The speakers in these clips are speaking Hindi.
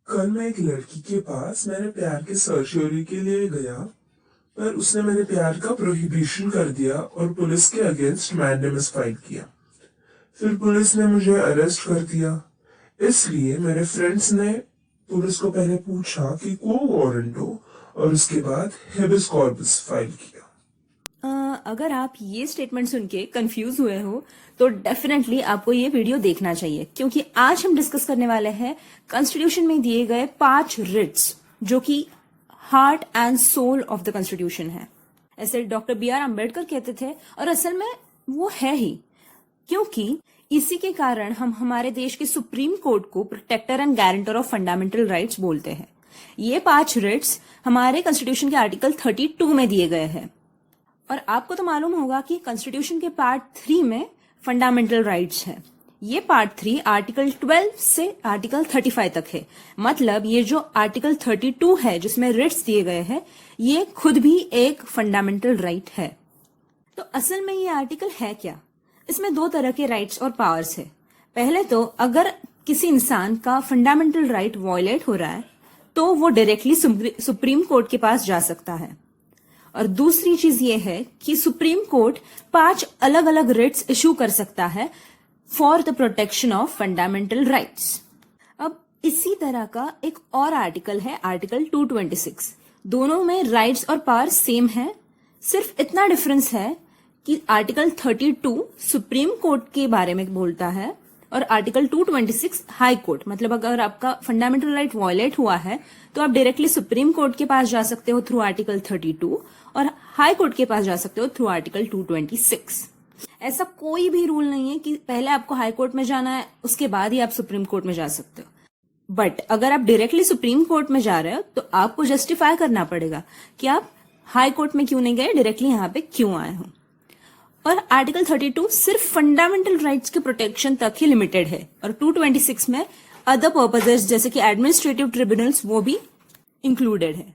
कल मैं एक लड़की के पास मेरे प्यार के सर्जरी के लिए गया, पर उसने मेरे प्यार का प्रोहिबिशन कर दिया और पुलिस के अगेंस्ट मैंडेमस फाइल किया। फिर पुलिस ने मुझे अरेस्ट कर दिया। इसलिए मेरे फ्रेंड्स ने पुलिस को पहले पूछा कि को वारंट हो और उसके बाद हेबिस कॉर्पस फाइल किया। अगर आप ये स्टेटमेंट सुन के कंफ्यूज हुए हो तो डेफिनेटली आपको ये वीडियो देखना चाहिए, क्योंकि आज हम डिस्कस करने वाले हैं कॉन्स्टिट्यूशन में दिए गए 5 रिट्स जो कि heart and soul of the constitution है। ऐसे डॉक्टर B.R. अम्बेडकर कहते थे और असल में वो है ही, क्योंकि इसी के कारण हम हमारे देश के सुप्रीम कोर्ट को protector and guarantor of fundamental rights बोलते हैं। ये 5 रिट्स हमारे कॉन्स्टिट्यूशन के आर्टिकल 32 में दिए गए हैं। और आपको तो मालूम होगा कि कॉन्स्टिट्यूशन के पार्ट 3 में फंडामेंटल राइट्स है। ये पार्ट 3 आर्टिकल 12 से आर्टिकल 35 तक है। मतलब ये जो आर्टिकल 32 है जिसमें रिट्स दिए गए हैं, ये खुद भी एक फंडामेंटल राइट है। तो असल में ये आर्टिकल है क्या? इसमें 2 तरह के राइट्स और पावर्स है। पहले तो अगर किसी इंसान का फंडामेंटल राइट वायलेट हो रहा है तो वो डायरेक्टली सुप्रीम कोर्ट के पास जा सकता है। और दूसरी चीज ये है कि सुप्रीम कोर्ट 5 अलग अलग रिट्स इशू कर सकता है for the protection of fundamental rights. अब इसी तरह का एक और आर्टिकल है आर्टिकल 226। दोनों में राइट्स और पावर सेम है, सिर्फ इतना डिफरेंस है कि आर्टिकल 32 सुप्रीम कोर्ट के बारे में बोलता है और आर्टिकल 226 हाई कोर्ट। मतलब अगर आपका फंडामेंटल राइट वायलेट हुआ है तो आप डायरेक्टली सुप्रीम कोर्ट के पास जा सकते हो थ्रू आर्टिकल 32 और हाई कोर्ट के पास जा सकते हो थ्रू आर्टिकल 226। ऐसा कोई भी रूल नहीं है कि पहले आपको हाई कोर्ट में जाना है उसके बाद ही आप सुप्रीम कोर्ट में जा सकते हो। बट अगर आप डायरेक्टली सुप्रीम कोर्ट में जा रहे हो तो आपको जस्टिफाई करना पड़ेगा कि आप हाई कोर्ट में क्यों नहीं गए, डायरेक्टली यहाँ पे क्यों आए हो। और आर्टिकल 32 सिर्फ फंडामेंटल राइट्स के प्रोटेक्शन तक ही लिमिटेड है और 226 में अदर पर्पसेस जैसे कि एडमिनिस्ट्रेटिव ट्रिब्यूनल्स वो भी इंक्लूडेड है।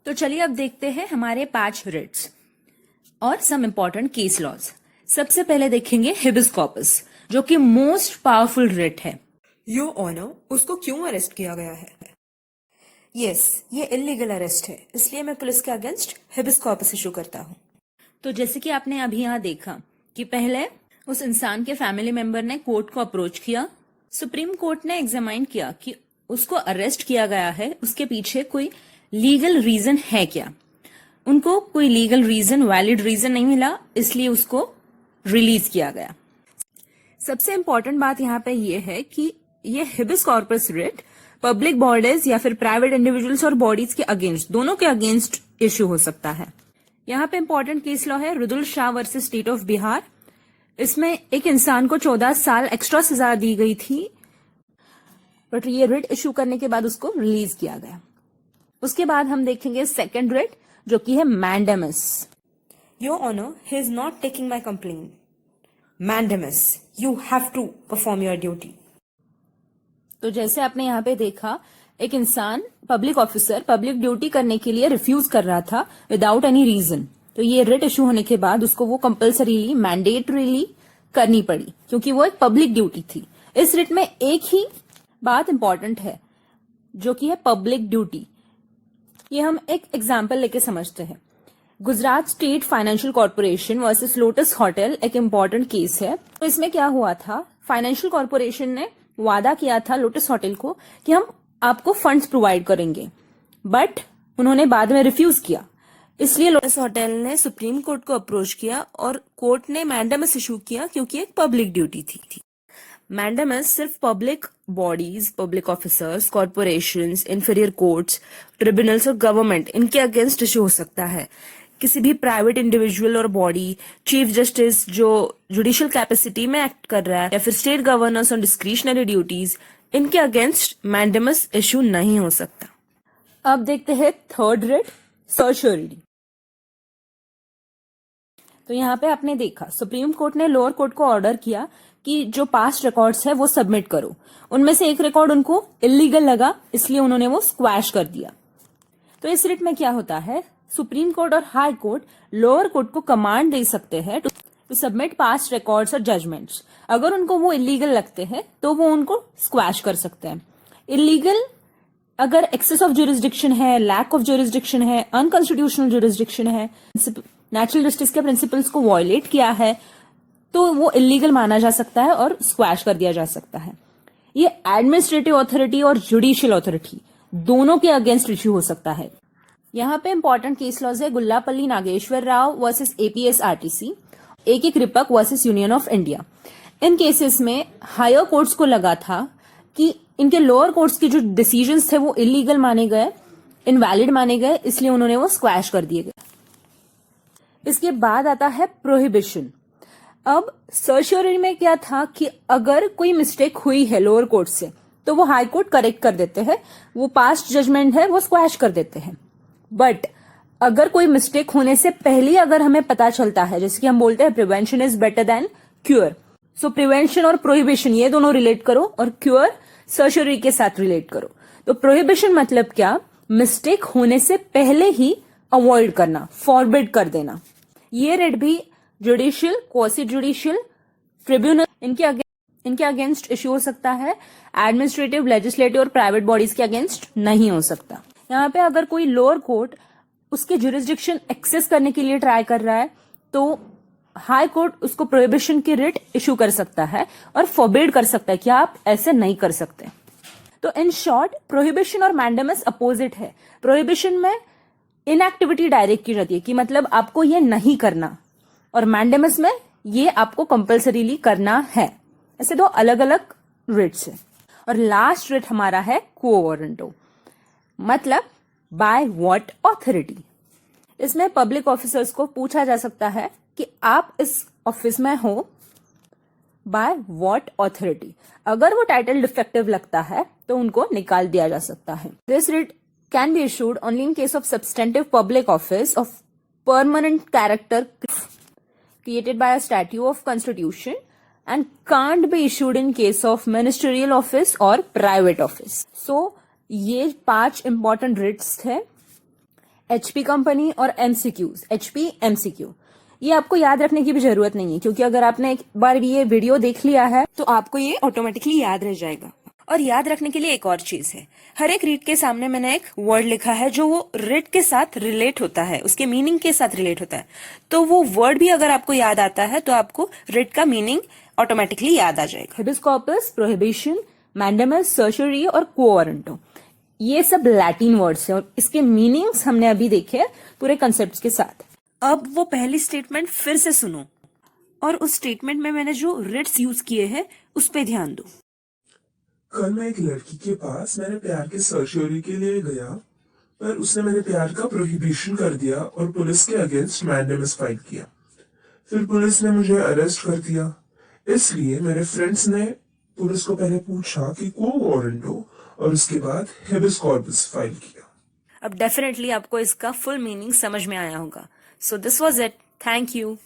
तो चलिए अब देखते हैं हमारे 5 रिट्स और सम इंपॉर्टेंट केस लॉज। सबसे पहले देखेंगे हेबिस कॉर्पस, जो कि मोस्ट पावरफुल रिट है। योर ऑनर, उसको क्यों अरेस्ट किया गया है? यस, ये इलीगल अरेस्ट है, इसलिए मैं पुलिस के अगेंस्ट हेबिस कॉर्पस इशू करता हूँ। तो जैसे कि आपने अभी यहाँ देखा कि पहले उस इंसान के फैमिली मेंबर ने कोर्ट को अप्रोच किया, सुप्रीम कोर्ट ने एग्जामाइन किया कि उसको अरेस्ट किया गया है, उसके पीछे कोई लीगल रीजन है क्या। उनको कोई लीगल रीजन, वैलिड रीजन नहीं मिला, इसलिए उसको रिलीज किया गया। सबसे इंपॉर्टेंट बात यहाँ पे ये है कि ये habeas corpus writ public bodies या फिर प्राइवेट इंडिविजुअल्स और बॉडीज के अगेंस्ट, दोनों के अगेंस्ट इश्यू हो सकता है। यहाँ पे इंपॉर्टेंट केस लॉ है Rudul Shah versus state of Bihar. इसमें एक इंसान को 14 साल एक्स्ट्रा सजा दी गई थी, बट ये रिट इशू करने के बाद उसको रिलीज किया गया। उसके बाद हम देखेंगे सेकंड रिट, जो कि है mandamus. Your honour, he is not taking my complain. Mandamus, you have to perform your duty. तो जैसे आपने यहाँ पे देखा, एक इंसान पब्लिक ऑफिसर पब्लिक ड्यूटी करने के लिए रिफ्यूज कर रहा था विदाउट एनी रीजन। तो ये रिट इशू होने के बाद उसको वो कंपल्सरीली, मैंडेटरीली करनी पड़ी, क्योंकि वो एक पब्लिक ड्यूटी थी। इस रिट में एक ही बात इंपॉर्टेंट है, जो कि है पब्लिक ड्यूटी। ये हम एक एग्जाम्पल लेके समझते हैं। Gujarat state financial corporation versus lotus hotel एक इम्पॉर्टेंट केस है। तो इसमें क्या हुआ था, फाइनेंशियल कॉर्पोरेशन ने वादा किया था लोटस होटल को कि हम आपको फंड्स प्रोवाइड करेंगे, बट उन्होंने बाद में रिफ्यूज किया। इसलिए लोटस होटल ने सुप्रीम कोर्ट को अप्रोच किया और कोर्ट ने मैंडेमस इशू किया, क्योंकि एक पब्लिक ड्यूटी थी। मैंडेमस सिर्फ public bodies, public officers, corporations, inferior courts, tribunals और गवर्नमेंट, इनके अगेंस्ट इशू हो सकता है। किसी भी प्राइवेट इंडिविजुअल और बॉडी, चीफ जस्टिस जो जुडिशियल कैपेसिटी में एक्ट कर रहा है, या फिर state governors on discretionary duties, इनके अगेंस्ट मैंडेमस इशू नहीं हो सकता। अब देखते हैं थर्ड रिट, सर्चरी। तो यहाँ पे आपने देखा सुप्रीम कोर्ट ने लोअर कोर्ट को ऑर्डर किया कि जो पास्ट रिकॉर्ड्स है वो सबमिट करो। उनमें से एक रिकॉर्ड उनको इलीगल लगा, इसलिए उन्होंने वो स्क्वैश कर दिया। तो इस रिट में क्या होता है, सुप्रीम कोर्ट और हाई कोर्ट लोअर कोर्ट को कमांड दे सकते हैं टू सबमिट पास्ट रिकॉर्ड्स और जजमेंट्स। अगर उनको वो इलीगल लगते हैं तो वो उनको स्क्वैश कर सकते हैं। इलीगल अगर एक्सेस ऑफ ज्यूरिसडिक्शन है, लैक ऑफ ज्यूरिसडिक्शन है, अनकॉन्स्टिट्यूशनल ज्यूरिसडिक्शन है, नेचुरल जस्टिस के प्रिंसिपल्स को वायलेट किया है, तो वो इलीगल माना जा सकता है और स्क्वैश कर दिया जा सकता है। ये एडमिनिस्ट्रेटिव अथॉरिटी और जुडिशियल अथॉरिटी दोनों के अगेंस्ट इश्यू हो सकता है। यहाँ पे इंपॉर्टेंट केस लॉज है Gullapalli Nageswara Rao versus APS RTC, A K. Kraipak versus union of India. इन केसेस में हायर कोर्ट्स को लगा था कि इनके लोअर कोर्ट्स के जो डिसीजंस थे वो इलीगल माने गए, इनवैलिड माने गए, इसलिए उन्होंने वो स्क्वैश कर दिए गए। इसके बाद आता है प्रोहिबिशन। अब सर्शियरी में क्या था कि अगर कोई मिस्टेक हुई है लोअर कोर्ट से तो वो हाई कोर्ट करेक्ट कर देते हैं, वो पास्ट जजमेंट है वो स्क्वैश कर देते हैं। बट अगर कोई मिस्टेक होने से पहले अगर हमें पता चलता है, जैसे कि हम बोलते हैं prevention is better than cure, so prevention और प्रोहिबिशन ये दोनों रिलेट करो और क्योर सर्शियरी के साथ रिलेट करो। तो प्रोहिबिशन मतलब क्या, मिस्टेक होने से पहले ही अवॉइड करना, फॉरबिड कर देना। ये रेट भी जुडिशियल, क्वासी जुडिशियल, ट्रिब्यूनल इनके अगेंस्ट इश्यू हो सकता है, एडमिनिस्ट्रेटिव, लेजिस्लेटिव और प्राइवेट बॉडीज के अगेंस्ट नहीं हो सकता। यहाँ पे अगर कोई लोअर कोर्ट उसके जुरिस्डिक्शन एक्सेस करने के लिए ट्राई कर रहा है तो हाई कोर्ट उसको प्रोहिबिशन की रिट इशू कर सकता है और फॉरबिड कर सकता है कि आप ऐसे नहीं कर सकते। तो इन शॉर्ट प्रोहिबिशन और मैंडेमस अपोजिट है। प्रोहिबिशन में इनएक्टिविटी डायरेक्ट की जाती है कि मतलब आपको ये नहीं करना, और मैंडेमस में ये आपको कंपल्सरीली करना है। ऐसे दो अलग अलग रिट्स है। और लास्ट रिट हमारा है क्वो वारंटो, मतलब बाय व्हाट ऑथोरिटी। इसमें पब्लिक ऑफिसर्स को पूछा जा सकता है कि आप इस ऑफिस में हो बाय व्हाट ऑथोरिटी। अगर वो टाइटल डिफेक्टिव लगता है तो उनको निकाल दिया जा सकता है। This writ can be issued only in case of substantive public office of permanent character created by a statute of constitution and can't be issued in case of ministerial office or private office. So ये 5 important writs थे, HP कंपनी और MCQs, HP MCQ। ये आपको याद रखने की भी जरूरत नहीं है, क्योंकि अगर आपने एक बार भी ये वीडियो देख लिया है तो आपको ये ऑटोमेटिकली याद रह जाएगा। और याद रखने के लिए एक और चीज है, हर एक रीट के सामने मैंने एक वर्ड लिखा है जो वो रीट के साथ रिलेट होता है, उसके मीनिंग के साथ रिलेट होता है। तो वो वर्ड भी अगर आपको याद आता है तो आपको रीट का मीनिंग ऑटोमेटिकली याद आ जाएगा। हेबिस कॉर्पस, प्रोहिबिशन, मैंडेमस, सर्शियरी और क्वो वारंटो, ये सब लैटिन वर्ड्स हैं और इसके मीनिंग्स हमने अभी देखे पूरे कंसेप्ट के साथ। अब वो पहली स्टेटमेंट फिर से सुनो और उस स्टेटमेंट में मैंने जो रिट्स यूज किए हैं उस पर ध्यान दो। कल मैं एक लड़की के पास मेरे प्यार के सर्शियरी के लिए गया, पर उसने मेरे प्यार का प्रोहिबिशन कर दिया और पुलिस के अगेंस्ट मैंडेमस फाइल किया। फिर पुलिस ने मुझे अरेस्ट कर दिया। इसलिए मेरे फ्रेंड्स ने पुलिस को पहले पूछा कि क्वो वारंटो और उसके बाद हेबिस कॉर्पस फाइल किया। अब डेफिनेटली आपको इसका फुल मीनिंग समझ में आया होगा। So this was it. Thank you.